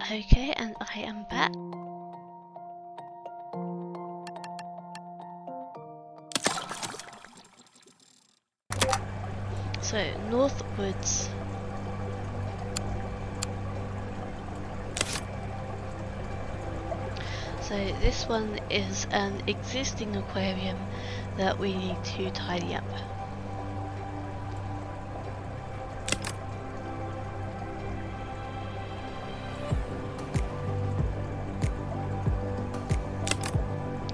Okay, and I am back. So, northwards. So this one is an existing aquarium that we need to tidy up.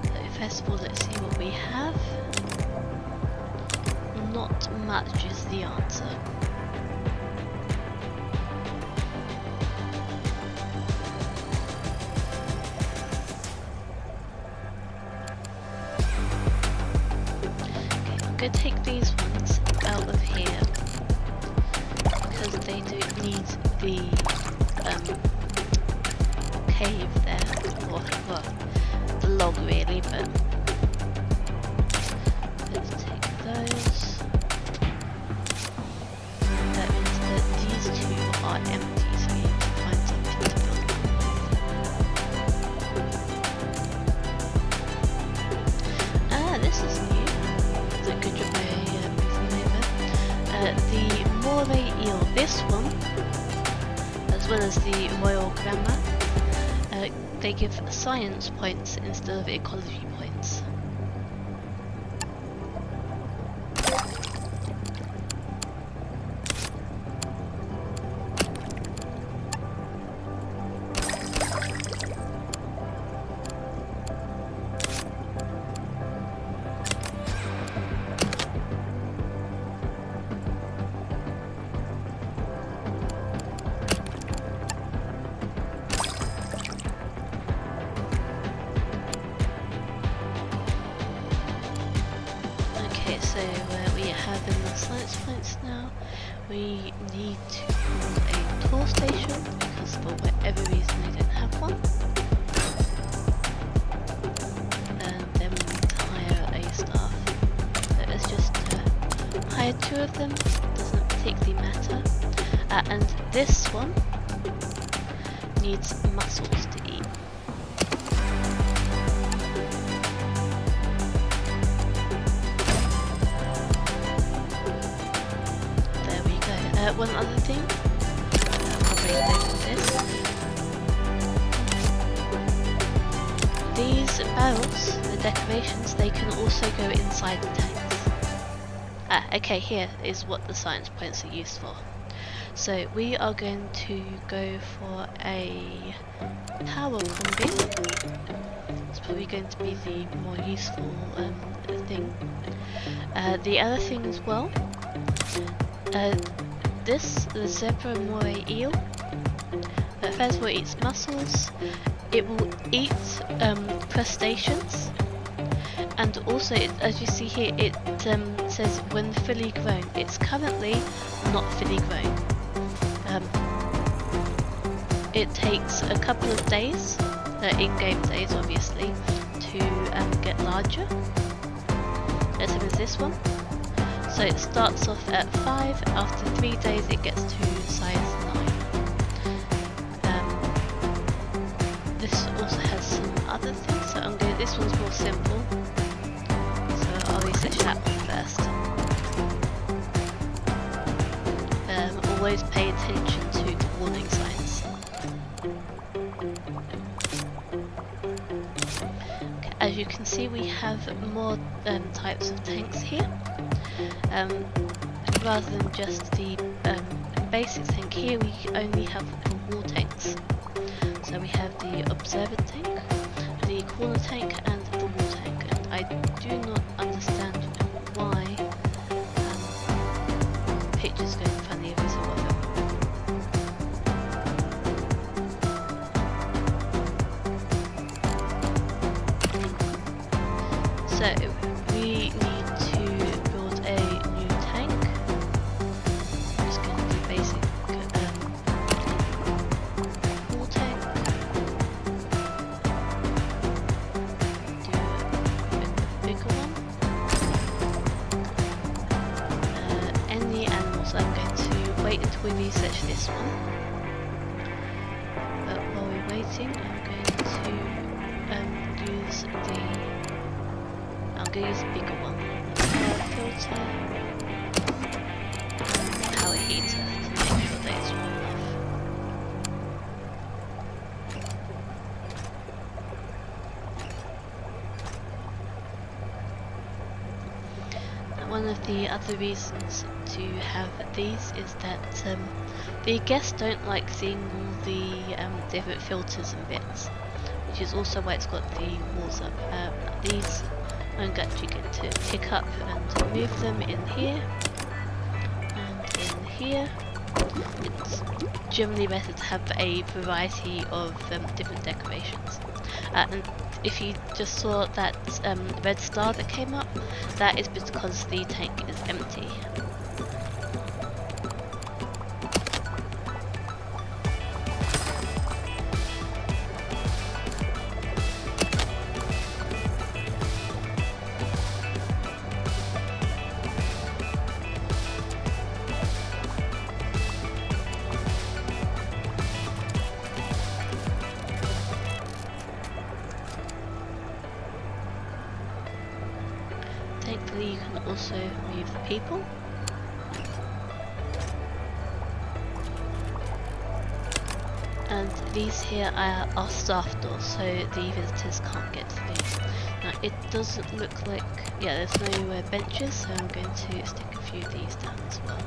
So first of all, let's see what we have. Not much is the answer. I'm going to take these ones out of here because they don't need the cave there, or well, the log really, but let's take those. That means that these two are empty, so we need to find something to build them with. Ah, this is new. It's a good job I moved them over. The moray eel, this one, as well as the royal grandma, they give science points instead of ecology points. So we have enough science points now. We need to build a tour station because for whatever reason they don't have one. And then we need to hire a staff. So let's just hire 2 of them, doesn't particularly matter. And this one needs mussels to eat. One other thing, probably label this. These barrels, the decorations, they can also go inside the tanks. Ah, okay, here is what the science points are used for. So we are going to go for a tower combi. It's probably going to be the more useful thing. The other thing as well, the zebra moray eel, first of all it eats mussels, it will eat crustaceans, and also as you see here it says when fully grown. It's currently not fully grown. It takes a couple of days, in-game days obviously, to get larger. As same as this one. So it starts off at 5, after 3 days it gets to size 9. This also has some other things, so this one's more simple, so I'll research that one first. Always pay attention to the warning signs. Okay, as you can see we have more types of tanks here. Rather than just the basic tank, here we only have the war tanks. So we have the observer tank, the corner tank and the war tank, and I do not understand why pictures go funny every so often. So we need to build a new tank. I'm just going to do basic war tank. Do a bigger one. Any animals, I'm going to wait until we research this one. But while decorating, I'm going to use a bigger one. Power filter, power heater to make sure that it's warm enough. One of the other reasons to have these is that the guests don't like seeing all the different filters and bits, which is also why it's got the walls up. These I'm actually going to pick up and move them in here and in here. It's generally better to have a variety of different decorations. And if you just saw that red star that came up, that is because the tank is empty. Thankfully you can also move the people. And these here are staff doors, so the visitors can't get through. Now it doesn't look like, yeah, there's no benches, so I'm going to stick a few of these down as well.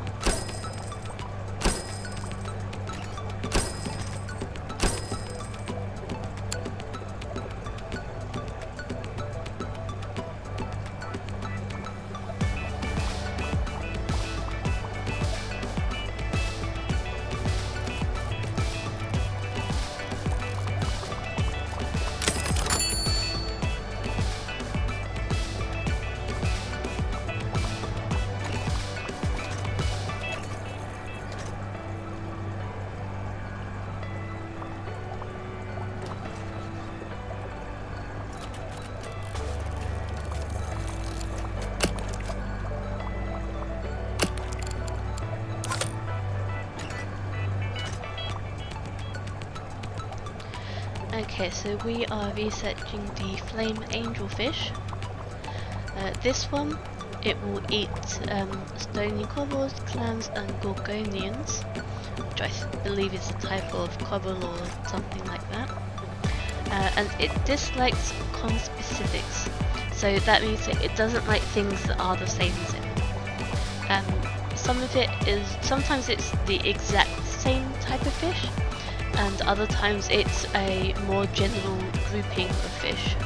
Okay, so we are researching the flame angelfish. This one, it will eat stony corals, clams and gorgonians, which I believe is a type of coral or something like that. And it dislikes conspecifics, so that means that it doesn't like things that are the same as it. Some of it is, sometimes it's the exact same type of fish, and other times it's a more general grouping of fish.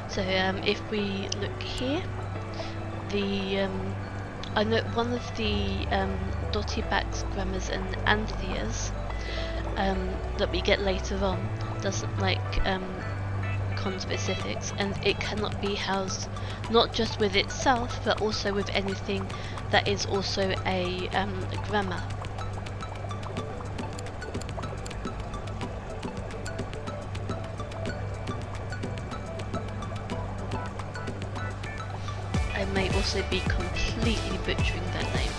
So if we look here, I know one of the dottybacks, grammars and antheas that we get later on doesn't like conspecifics, and it cannot be housed not just with itself but also with anything that is also a grammar. I may also be completely butchering that name.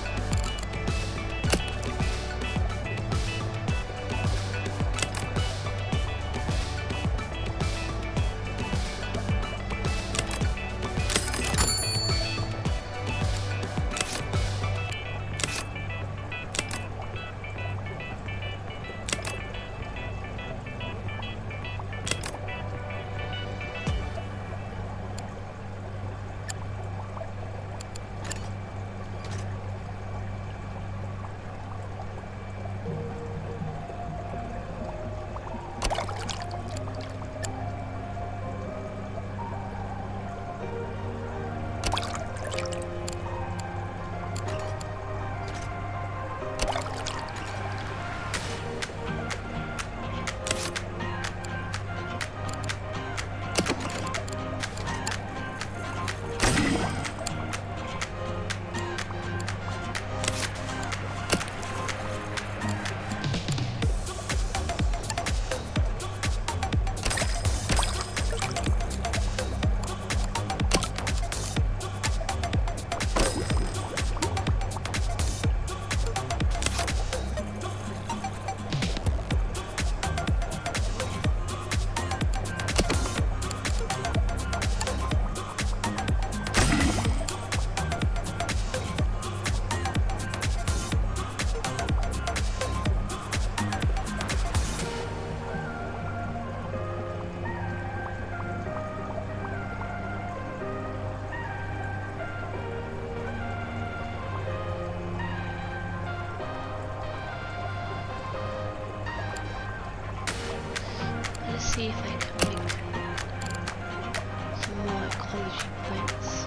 energy points.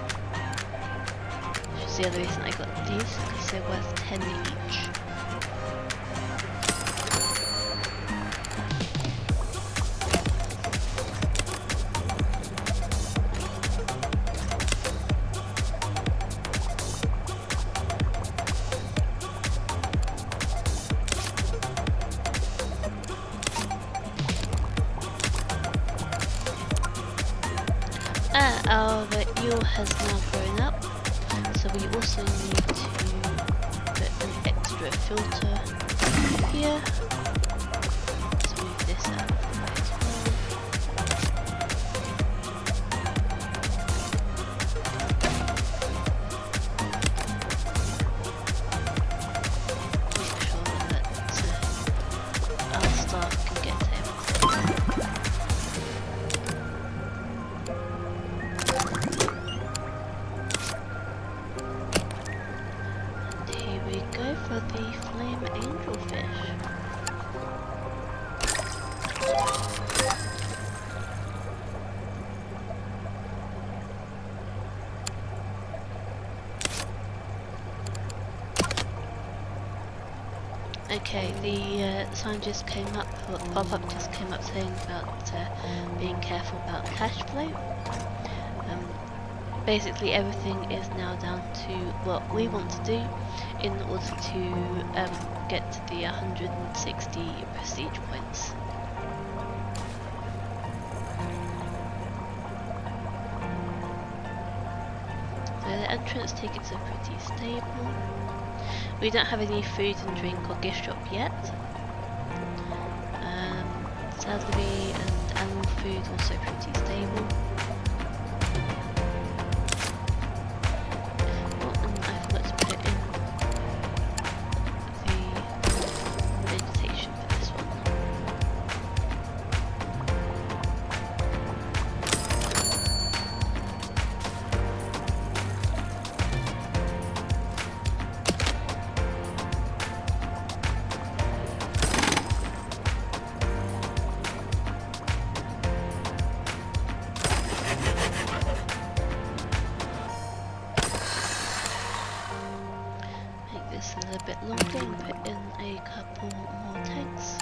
Which is the other reason I got these, because they're worth 10 each. Our eel has now grown up, so we also need to put an extra filter here. Let's move this out of the way as well. Make sure that our staff can get to everything. Go for the flame angelfish. Okay, the sign just came up, or pop-up just came up saying about being careful about cash flow. Basically everything is now down to what we want to do in order to get to the 160 prestige points. So the entrance tickets are pretty stable. We don't have any food and drink or gift shop yet. Sadly, and animal food also pretty stable. This a little bit longer and put in a couple more tanks.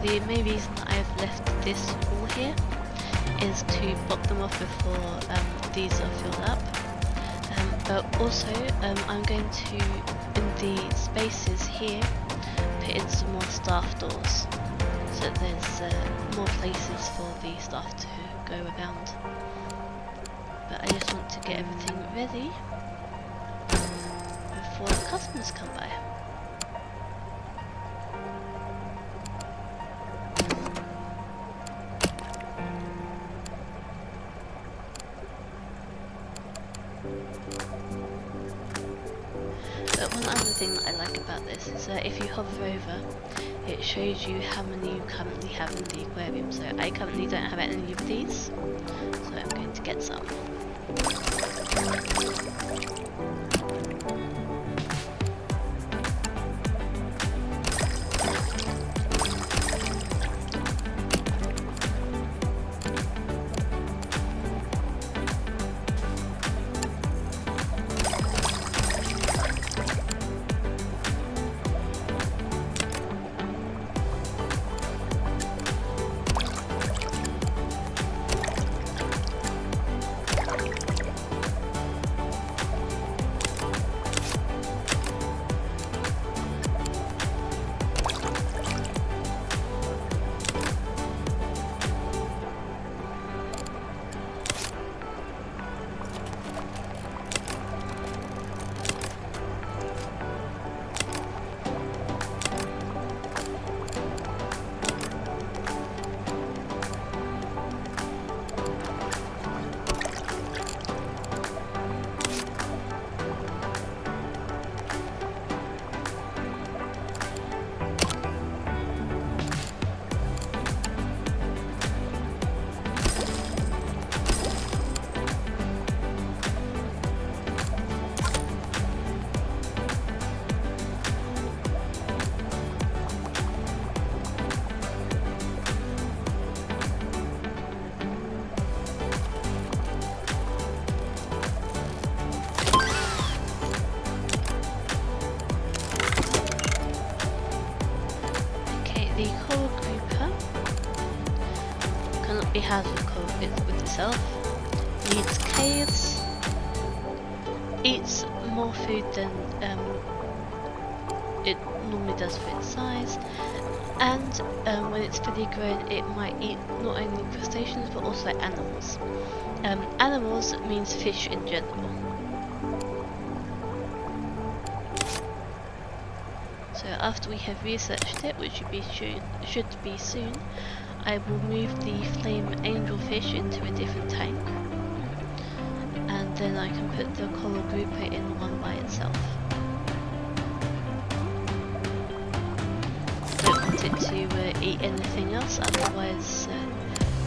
The main reason that I've left this wall here is to block them off before these are filled up. But also I'm going to, in the spaces here, put in some more staff doors, so that there's more places for the staff to go around. But I just want to get everything ready before the customers come by. But one other thing that I like about this is that if you hover over, it shows you how many you currently have in the aquarium. So I currently don't have any of these, so I'm going to get some. it has with itself. Needs caves. Eats more food than it normally does for its size. And when it's fully grown, it might eat not only crustaceans but also animals. Animals means fish in general. So after we have researched it, which should be soon, I will move the flame angelfish into a different tank, and then I can put the coral grouper in one by itself. Don't want it to eat anything else, otherwise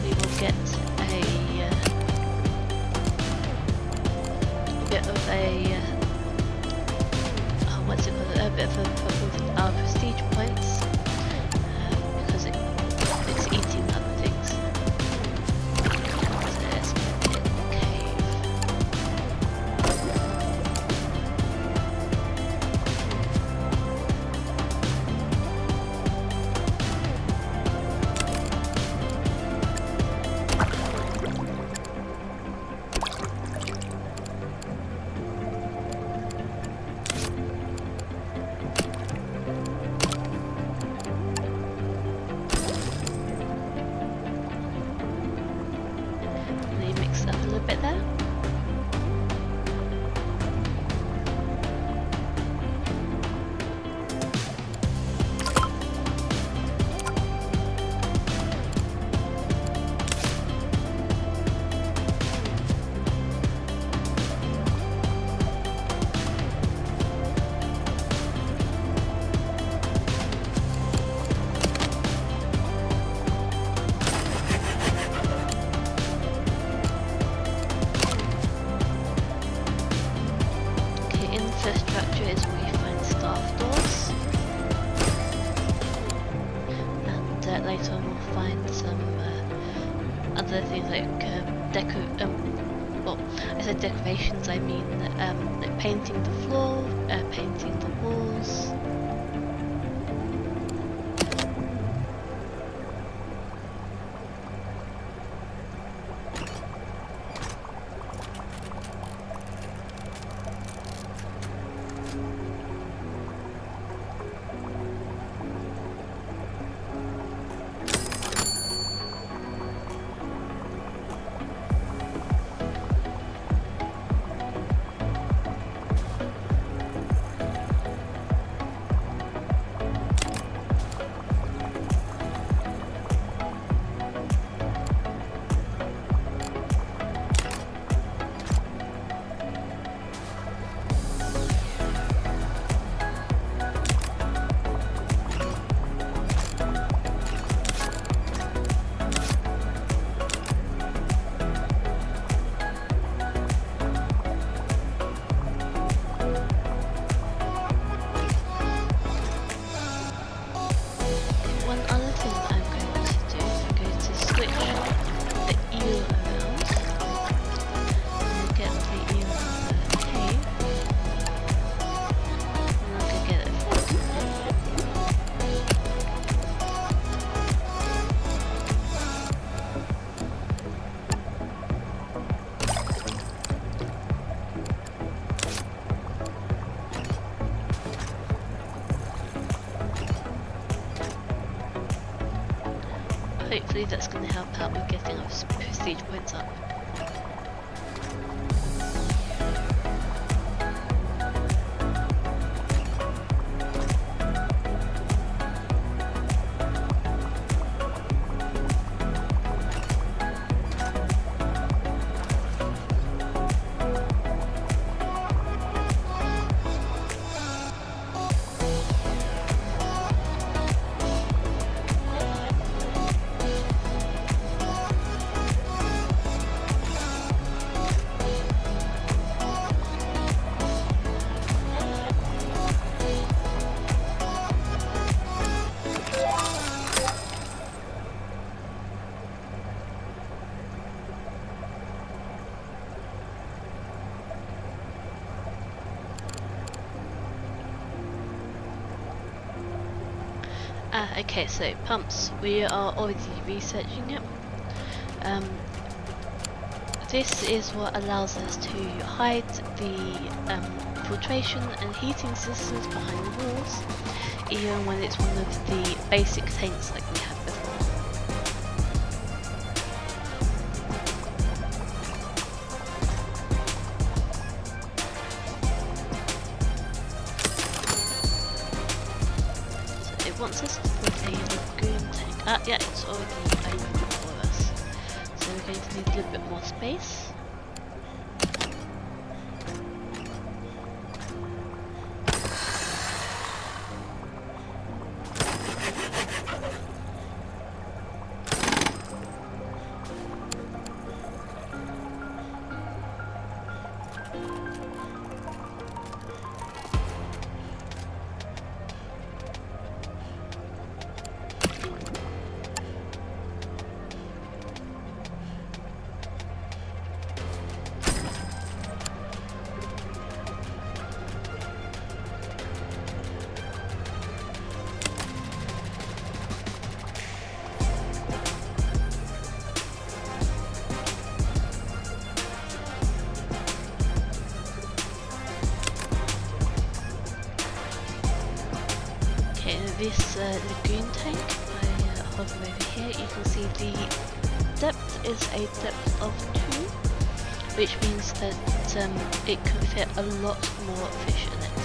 we will get a bit of a what's it called? A bit of our prestige points because it's eating other things. So let's get in the cave. Bit there. Infrastructure is where you find staff doors, and later on we'll find some other things like well, I said decorations, I mean like painting the floor, painting the walls. Hopefully that's going to help out with getting our prestige points up. Okay, so pumps, we are already researching it. this is what allows us to hide the filtration and heating systems behind the walls, even when it's one of the basic tanks like we had before. So it wants us to put a lagoon tank. Yeah, it's already open for us. So we're going to need a little bit more space. This lagoon tank, I hover over here, you can see the depth is a depth of 2, which means that it can fit a lot more fish in it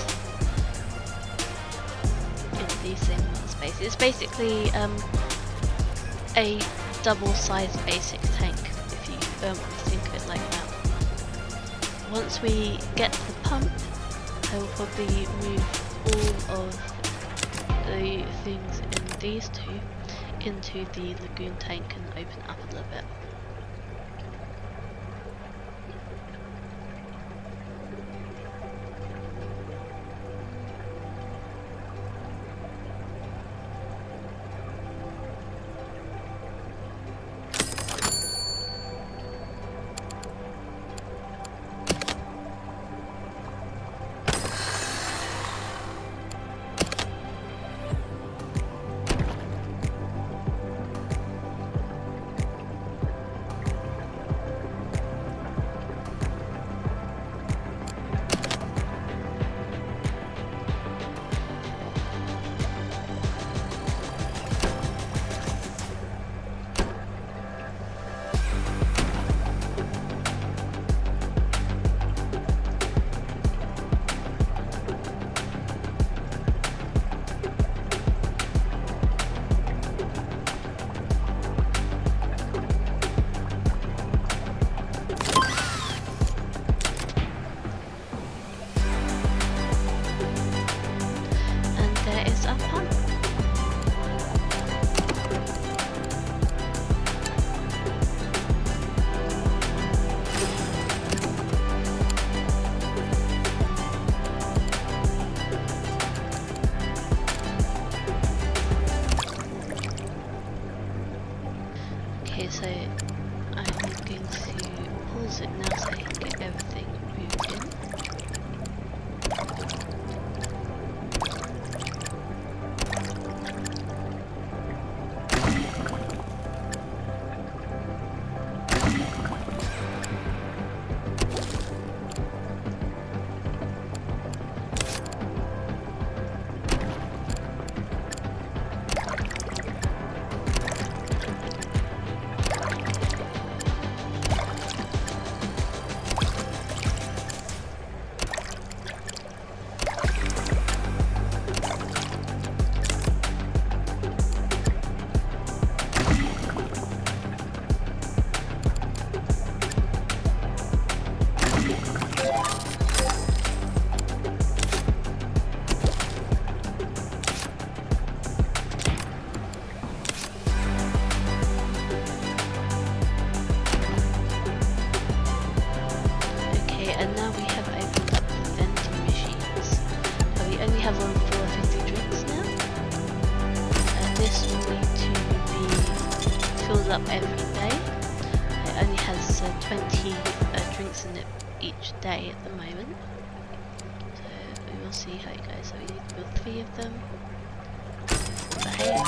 in the same amount of space. It's basically a double-sized basic tank, if you think of it like that. Once we get to the pump, I will probably move all of the things in these two into the lagoon tank and open it up a little bit. Okay, so I'm going to pause it now so I can get everything moved in. And now we have opened up the vending machines. We only have one for 50 drinks now. And this will need to be filled up every day. It only has 20 drinks in it each day at the moment. So we will see how it goes. So we need to build 3 of them. Behave.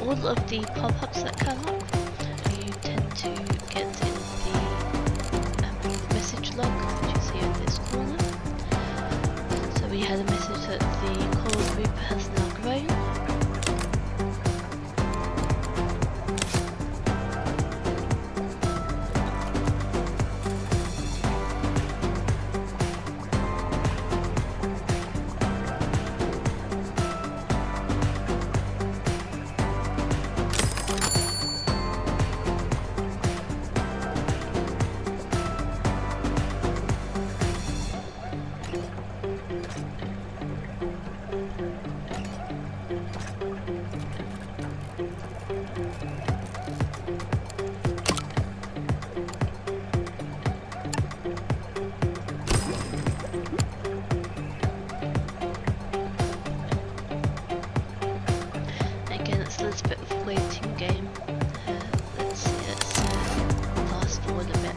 all of the pop-ups that come up, you tend to get in the message log, which is here in this corner. So we had a message that the coral group has now grown. It's a bit of a waiting game. Let's see, let's fast forward a bit.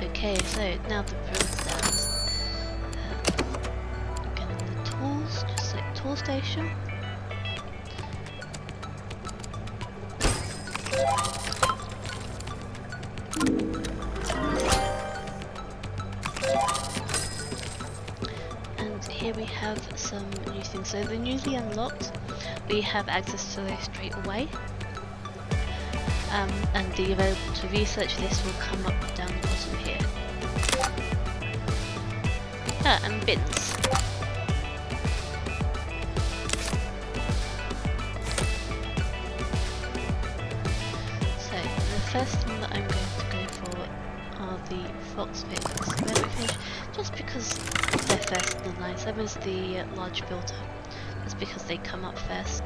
Okay, so now the broom's down. Getting the tools, just select tool station. And here we have some new things. So the newly unlocked, we have access to those straight away. And the available to research list will come up down the bottom here. And bins. So the first one that I'm going to go for are the foxfish, rabbitfish, just because they're first in the line. So is the large filter, just because they come up first.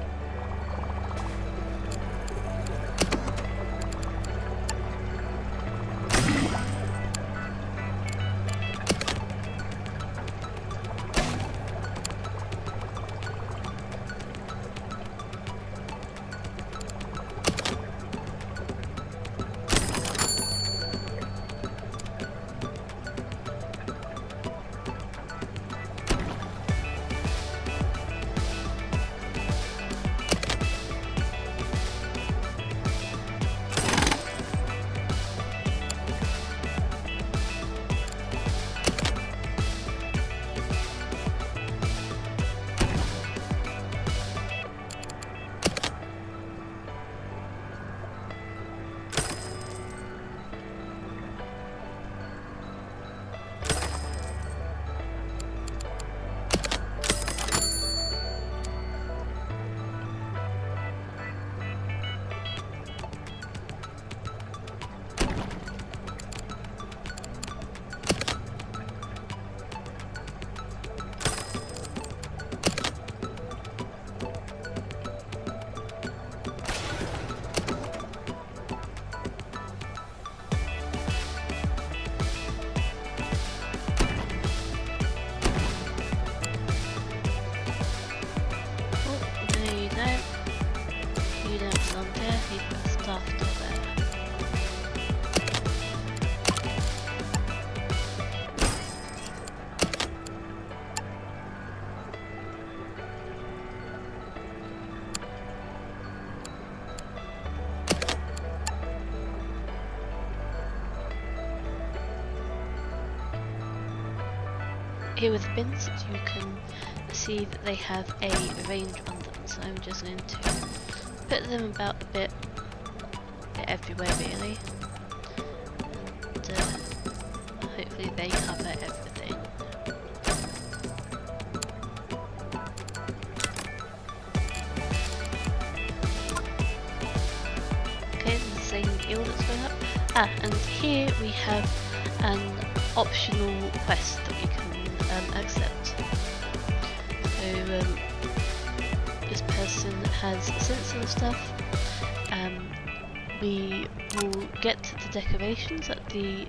here with bins, you can see that they have a range on them. So I'm just going to put them about a bit everywhere really. And hopefully they cover everything. Okay, the same eel that's going up. And here we have an optional quest that we can accept. So this person has sensor and stuff. We will get to the decorations at the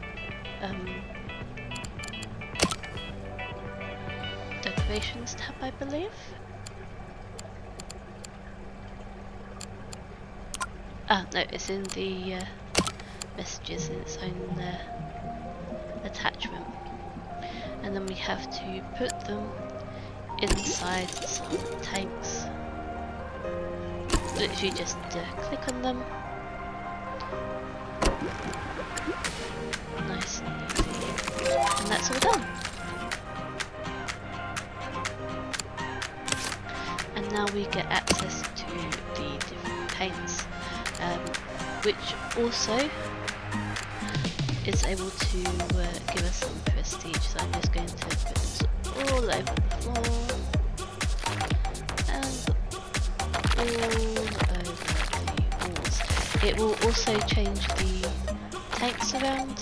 decorations tab, I believe. No, it's in the messages in its own attachment. And then we have to put them inside some tanks. Literally just click on them. Nice and easy. And that's all done. And now we get access to the different paints, which also is able to give us some prestige. So I'm just going to put this all over the floor and all over the walls. It will also change the tanks around.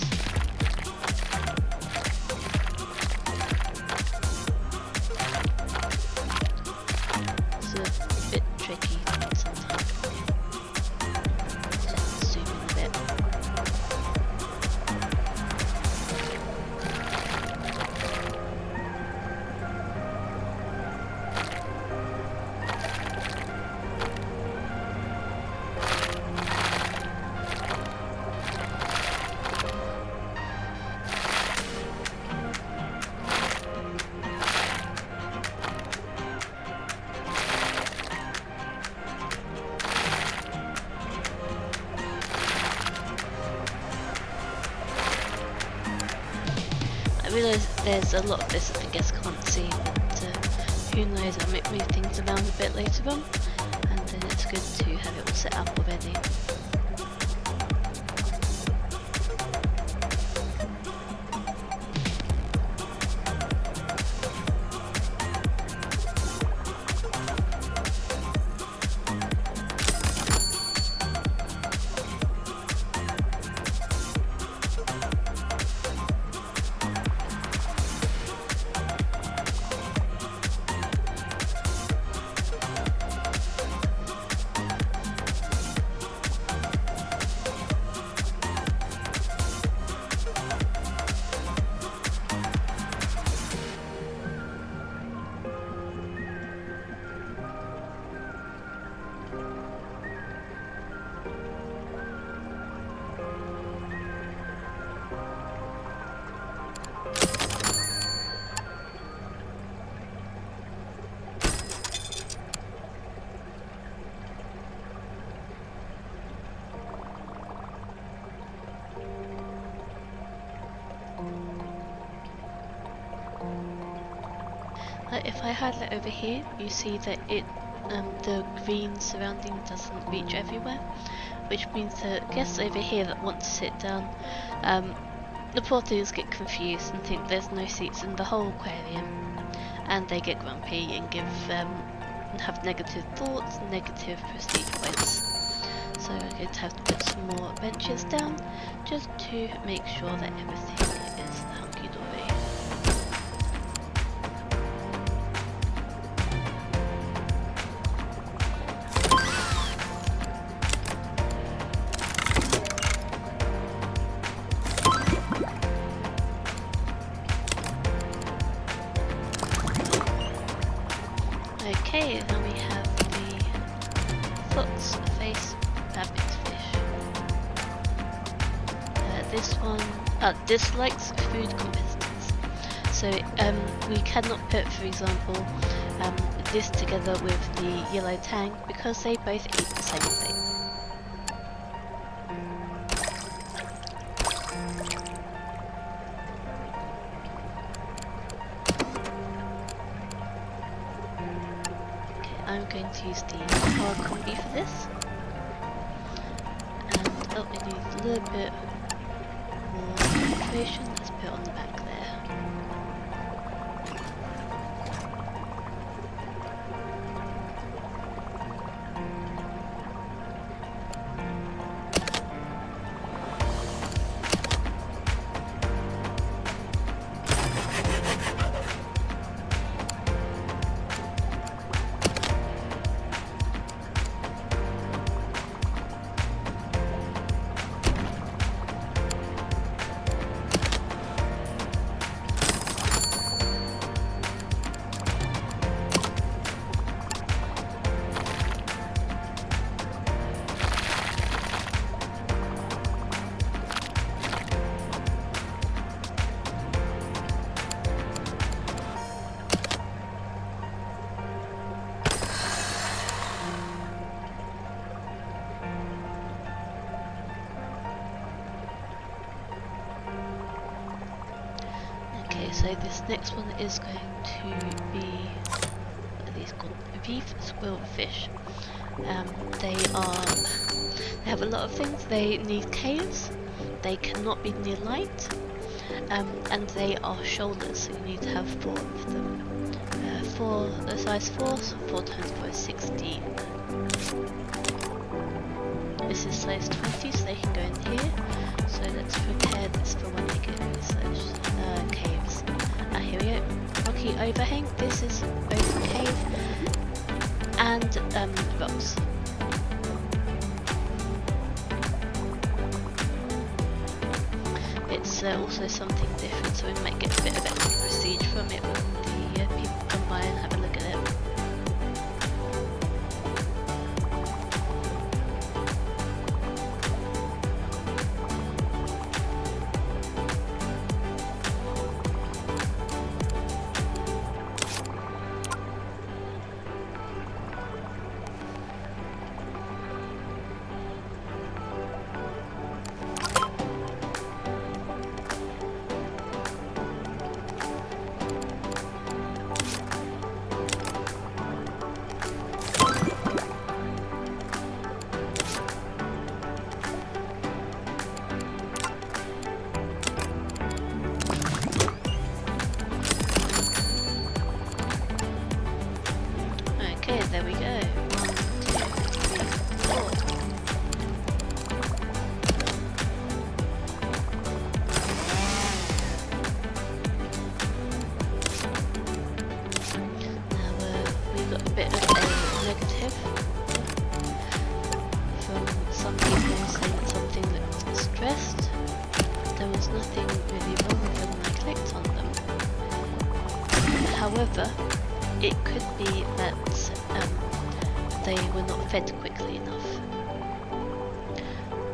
It's a bit tricky sometimes. Just zoom in a bit. I realise there's a lot of this that I guess can't see, but who knows, I might move things around a bit later on, and then it's good to have it all set up already. If I highlight over here, you see that the green surrounding doesn't reach everywhere, which means that guests over here that want to sit down, the poor things get confused and think there's no seats in the whole aquarium, and they get grumpy and have negative thoughts, negative prestige points. So we're going to have to put some more benches down, just to make sure that everything is hunky-dory. Okay, now we have the foot's face rabbit fish. This one dislikes food competitors, so we cannot put, for example, this together with the yellow tang because they both eat the same thing. I'm going to use the power combi for this. And oh, it needs a little bit more filtration. Let's put it on the back there. So this next one is going to be, what are these called? Reef squirrelfish. They have a lot of things. They need caves, they cannot be near light, and they are shoulders, so you need to have 4 of them. Size 4, so 4 times 4 is 16. This is size 20, so they can go in here. So let's prepare this for when they get research. Caves. Here we go. Rocky overhang. This is both cave and rocks. It's also something different, so we might get a bit of extra prestige from it when the people come by and have a look at it. Okay, there we go. 1, 2, 3, 4. Now we got a bit of a negative from some people saying something looked stressed. There was nothing really wrong with them when I clicked on them. However, it could be that they were not fed quickly enough.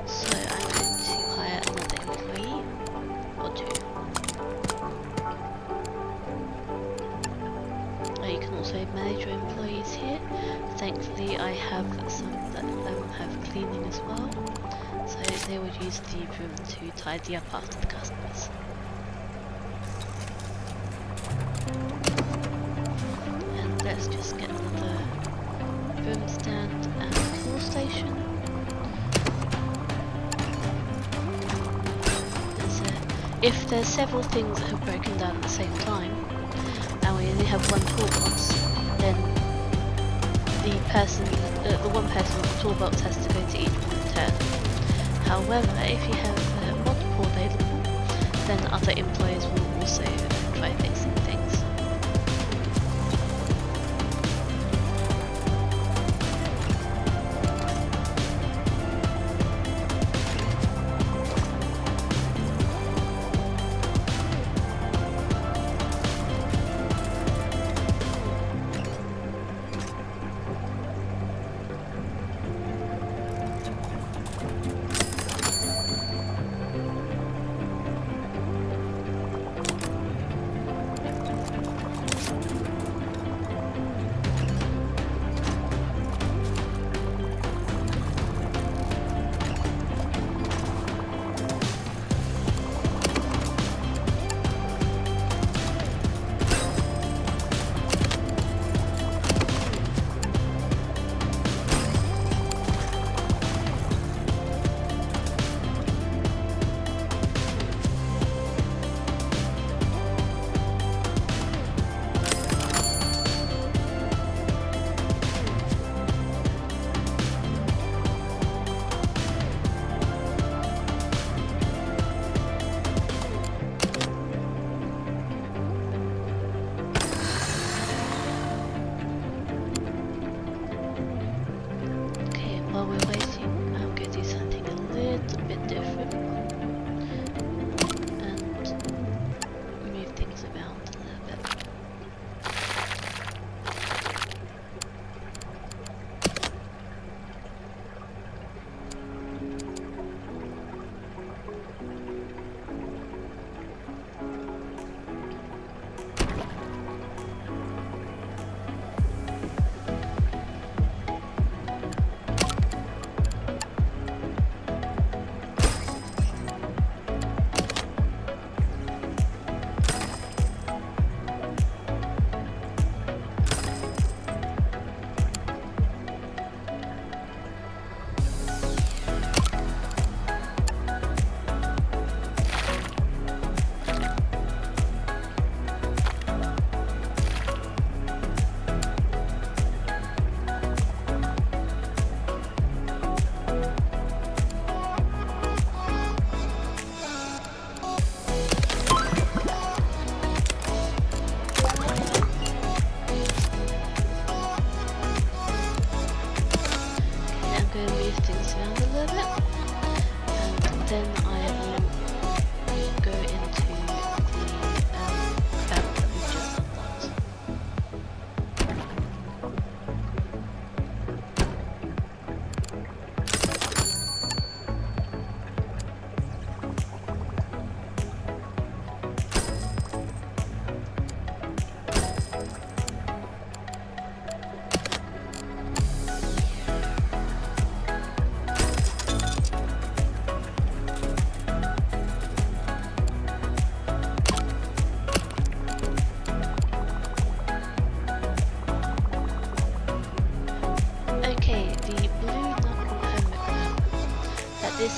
So I'm going to hire another employee, or 2. You can also manage your employees here. Thankfully I have some that have cleaning as well, so they would use the room to tidy up after the customers. Let's just get another room stand and tool station. If there's several things that have broken down at the same time, and we only have one toolbox, then the one person with the toolbox has to go to each one in turn. However, if you have multiple available, then other employees will also try fixing things.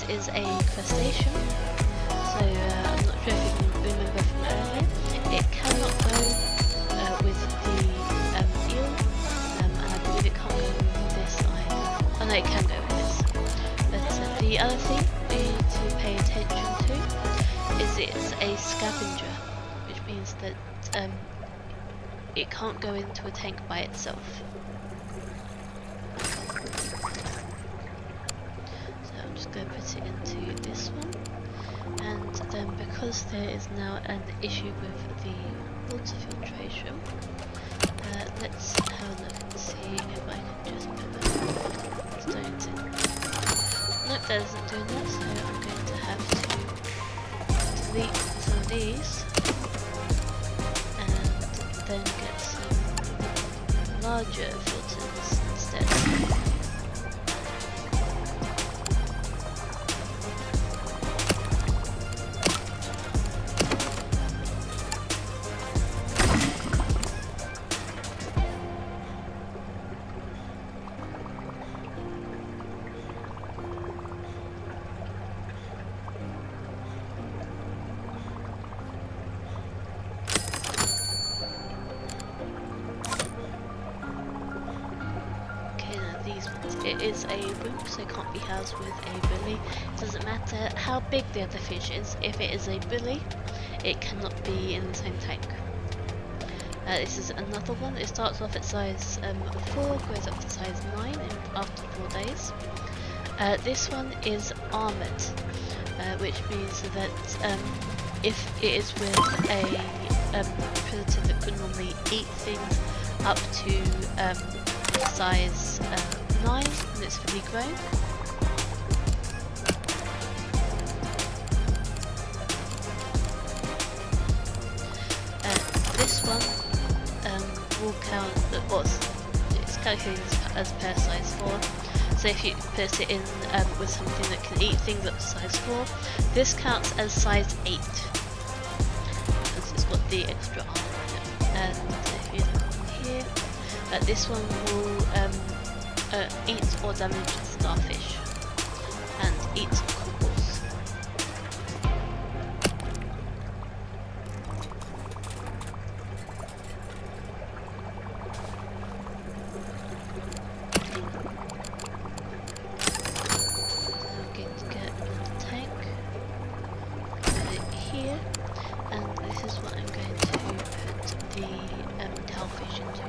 is a crustacean, so I'm not sure if you can remember from earlier. It cannot go with the eel, and I believe it can't go with this either. Oh no, it can go with this. But the other thing we need to pay attention to is it's a scavenger, which means that it can't go into a tank by itself. So I'm just going to put it into this one, and then because there is now an issue with the water filtration, let's have a look and see if I can just put the stones in. Nope, that isn't doing that, so I'm going to have to delete some of these and then get some larger filters instead. It is a room, so it can't be housed with a bully. It doesn't matter how big the other fish is, if it is a bully, it cannot be in the same tank. This is another one. It starts off at size 4, goes up to size 9 after 4 days. This one is armoured, which means that if it is with a predator that could normally eat things up to size 9, and it's fully grown. This one will count, it's calculated as per size 4. So if you put it in with something that can eat things up to size 4, this counts as size 8. Because it's got the extra arm in it. And if you look on here, this one will eat or damage starfish and eat cockles. So I'm going to get another tank, put it here, and this is what I'm going to put the cowfish into.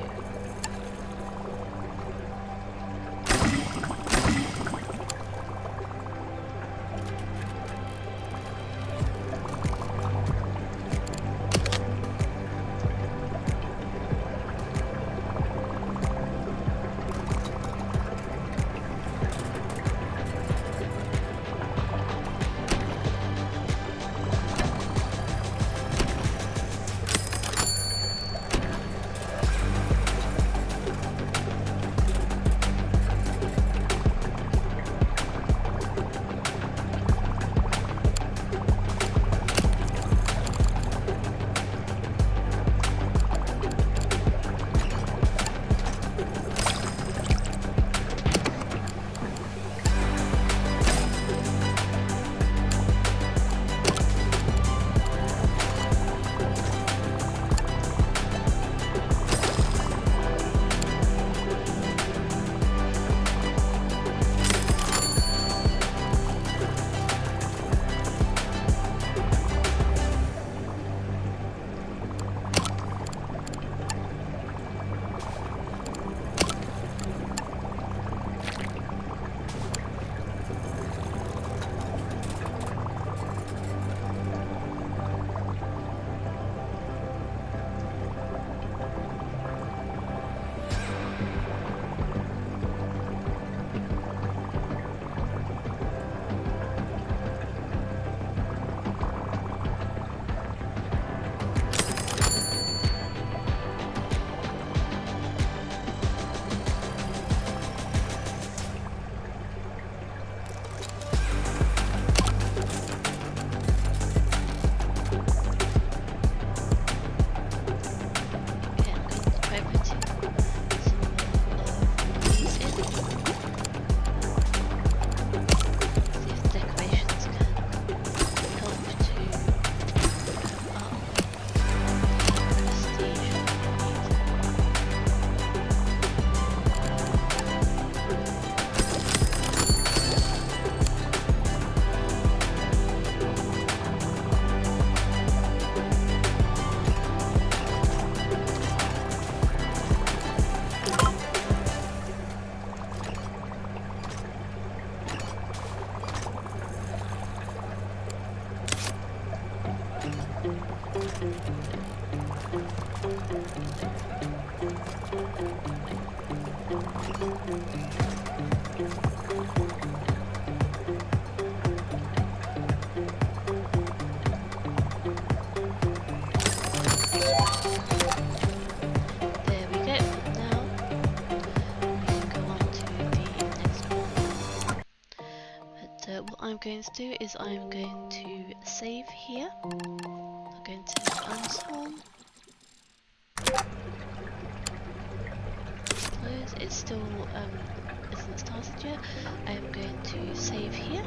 There we go. Now we can go on to the next one. But what I'm going to do is I'm going to save here. I'm going to unspawn. Close. It's still isn't started yet. I am going to save here.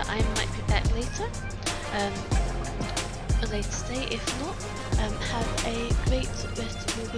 I might be back later, a later day. If not, have a great rest of your